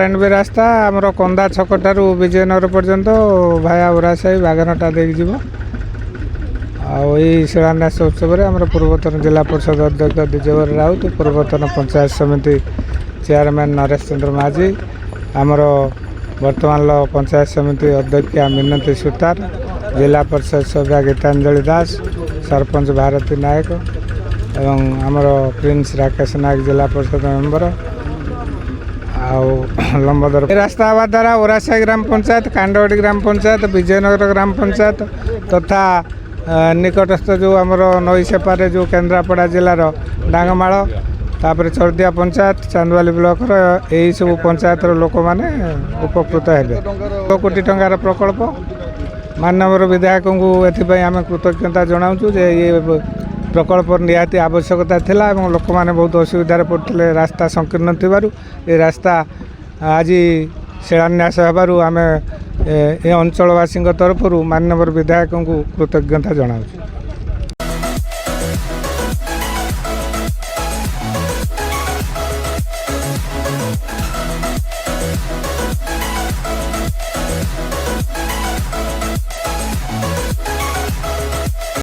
NB रास्ता आमर कंदा छक ठारू विजयनगर पर्यंत भाया ओरासाही बागानटा देख जीव आई शिलान्यास उत्सव में आम पूर्वतन जिला परिषद अध्यक्ष द्विजवर राउत पूर्वतन पंचायत समिति चेयरमैन नरेश चंद्र माझी आमर वर्तमान पंचायत समिति अध्यक्षा मिनती सुतार जिला परिषद सभ्या गीतांजलि दास सरपंच भारती नायक एवं आमर प्रिंस राकेश नायक जिला परिषद मेंबर लंबोदर रास्ता हवा द्वारा ओरासाही ग्राम पंचायत कांडवाड़ी ग्राम पंचायत विजयनगर ग्राम पंचायत तथा निकटस्थ जो आमर नई सेपारे जो केन्द्रापड़ा जिलार डांगमाल तापर चरदिया पंचायत चांदवाली ब्लॉकर यही सब पंचायत लोक मैंने उपकृत हेबे 100 कोटी टंकार प्रकल्प माननीय विधायक को एथि आम कृतज्ञता जनाऊँ जे ये प्रकल्प निहाती आवश्यकता थिला एवं लोक मैंने बहुत असुविधार पड़ते रास्ता संकीर्ण थिबारु ये रास्ता आज शिलान्यास हेबारु आमे ए अंचलवासी तरफ माननीय विधायक को कृतज्ञता जनाऊँ।